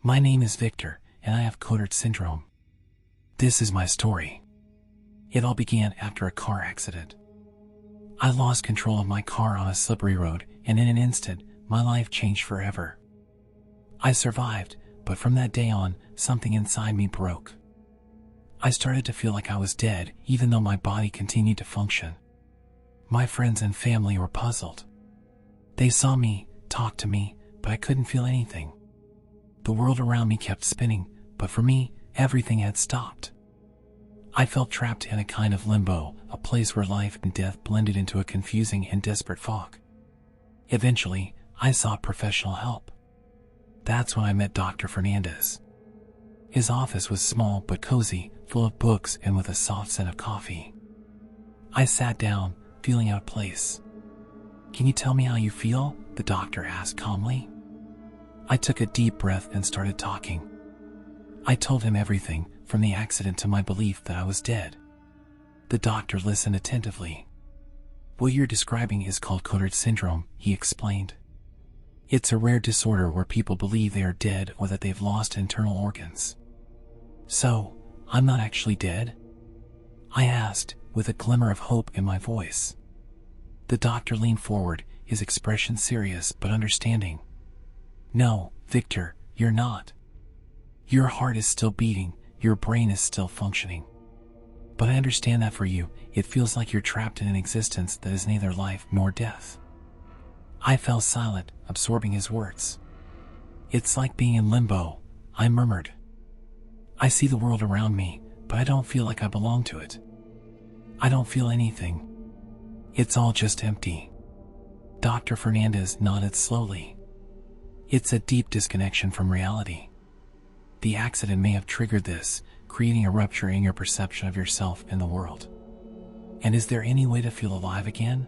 My name is Victor, and I have Cotard syndrome. This is my story. It all began after a car accident. I lost control of my car on a slippery road, and in an instant, my life changed forever. I survived, but from that day on, something inside me broke. I started to feel like I was dead, even though my body continued to function. My friends and family were puzzled. They saw me, talked to me, but I couldn't feel anything. The world around me kept spinning, but for me, everything had stopped. I felt trapped in a kind of limbo, a place where life and death blended into a confusing and desperate fog. Eventually, I sought professional help. That's when I met Dr. Fernandez. His office was small but cozy, full of books and with a soft scent of coffee. I sat down, feeling out of place. "Can you tell me how you feel?" the doctor asked calmly. I took a deep breath and started talking. I told him everything, from the accident to my belief that I was dead. The doctor listened attentively. "What you're describing is called Cotard syndrome," he explained. "It's a rare disorder where people believe they are dead or that they've lost internal organs." "So, I'm not actually dead?" I asked, with a glimmer of hope in my voice. The doctor leaned forward, his expression serious but understanding. "No, Victor, you're not. Your heart is still beating, your brain is still functioning. But I understand that for you, it feels like you're trapped in an existence that is neither life nor death." I fell silent, absorbing his words. "It's like being in limbo," I murmured. "I see the world around me, but I don't feel like I belong to it. I don't feel anything. It's all just empty." Dr. Fernandez nodded slowly. "It's a deep disconnection from reality. The accident may have triggered this, creating a rupture in your perception of yourself and the world. And is there any way to feel alive again?"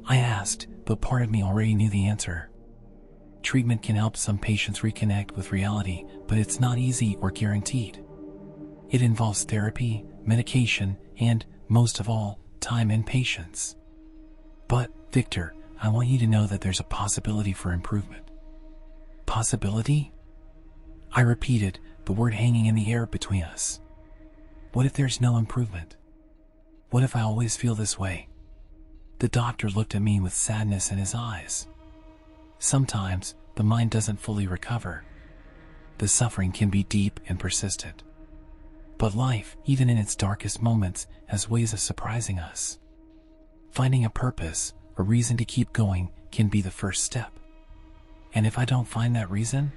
I asked, but part of me already knew the answer. Treatment can help some patients reconnect with reality, but it's not easy or guaranteed. It involves therapy, medication, and, most of all, time and patience. "But, Victor, I want you to know that there's a possibility for improvement." "Possibility?" I repeated, the word hanging in the air between us. "What if there's no improvement? What if I always feel this way?" The doctor looked at me with sadness in his eyes. "Sometimes, the mind doesn't fully recover. The suffering can be deep and persistent. But life, even in its darkest moments, has ways of surprising us. Finding a purpose, a reason to keep going, can be the first step. And if I don't find that reason?"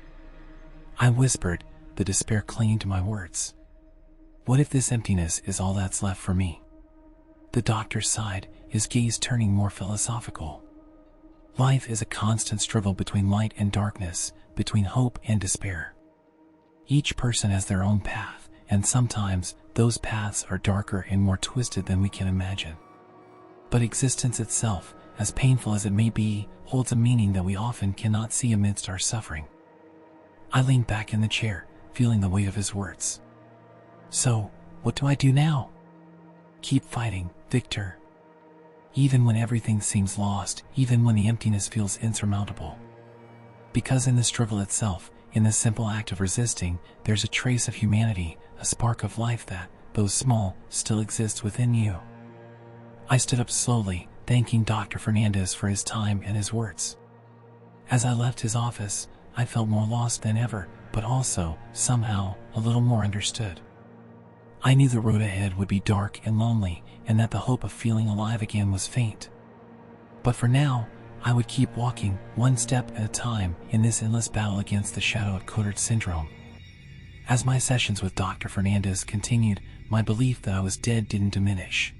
I whispered, the despair clinging to my words. "What if this emptiness is all that's left for me?" The doctor sighed, his gaze turning more philosophical. "Life is a constant struggle between light and darkness, between hope and despair. Each person has their own path, and sometimes those paths are darker and more twisted than we can imagine. But existence itself, as painful as it may be, holds a meaning that we often cannot see amidst our suffering." I leaned back in the chair, feeling the weight of his words. "So, what do I do now?" "Keep fighting, Victor. Even when everything seems lost, even when the emptiness feels insurmountable. Because in the struggle itself, in the simple act of resisting, there's a trace of humanity, a spark of life that, though small, still exists within you." I stood up slowly, thanking Dr. Fernandez for his time and his words. As I left his office, I felt more lost than ever, but also, somehow, a little more understood. I knew the road ahead would be dark and lonely, and that the hope of feeling alive again was faint. But for now, I would keep walking, one step at a time, in this endless battle against the shadow of Cotard syndrome. As my sessions with Dr. Fernandez continued, my belief that I was dead didn't diminish.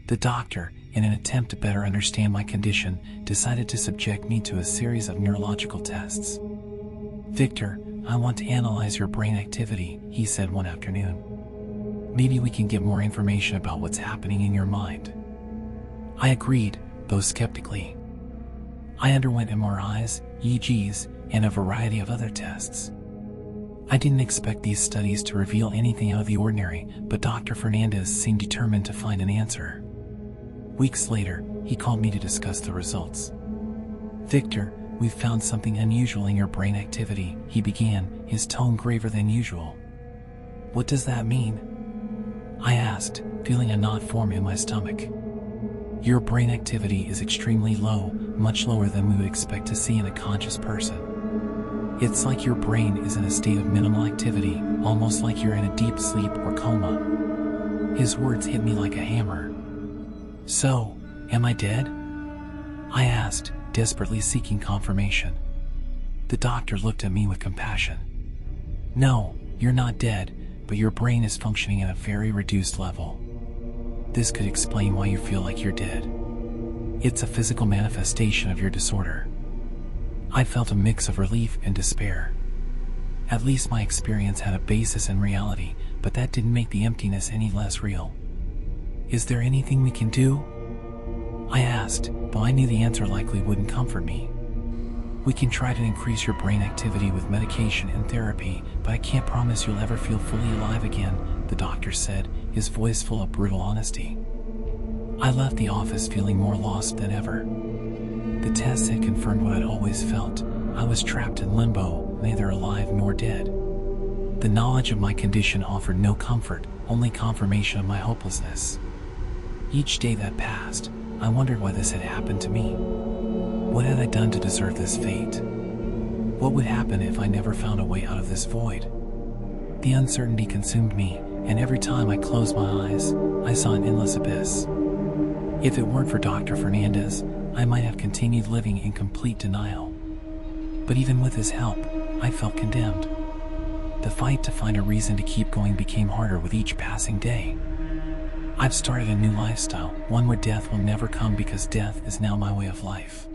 The doctor, in an attempt to better understand my condition, decided to subject me to a series of neurological tests. "Victor, I want to analyze your brain activity," he said one afternoon. "Maybe we can get more information about what's happening in your mind." I agreed, though skeptically. I underwent MRIs, EEGs, and a variety of other tests. I didn't expect these studies to reveal anything out of the ordinary, but Dr. Fernandez seemed determined to find an answer. Weeks later, he called me to discuss the results. "Victor, "We've found something unusual in your brain activity," he began, his tone graver than usual. "What does that mean?" I asked, feeling a knot form in my stomach. "Your brain activity is extremely low, much lower than we would expect to see in a conscious person. It's like your brain is in a state of minimal activity, almost like you're in a deep sleep or coma." His words hit me like a hammer. "So, am I dead?" I asked, desperately seeking confirmation. The doctor looked at me with compassion. "No, you're not dead, but your brain is functioning at a very reduced level. This could explain why you feel like you're dead. It's a physical manifestation of your disorder." I felt a mix of relief and despair. At least my experience had a basis in reality, but that didn't make the emptiness any less real. "Is there anything we can do?" I asked, though I knew the answer likely wouldn't comfort me. "We can try to increase your brain activity with medication and therapy, but I can't promise you'll ever feel fully alive again," the doctor said, his voice full of brutal honesty. I left the office feeling more lost than ever. The tests had confirmed what I'd always felt. I was trapped in limbo, neither alive nor dead. The knowledge of my condition offered no comfort, only confirmation of my hopelessness. Each day that passed, I wondered why this had happened to me. What had I done to deserve this fate? What would happen if I never found a way out of this void? The uncertainty consumed me, and every time I closed my eyes, I saw an endless abyss. If it weren't for Dr. Fernandez, I might have continued living in complete denial. But even with his help, I felt condemned. The fight to find a reason to keep going became harder with each passing day. I've started a new lifestyle, one where death will never come because death is now my way of life.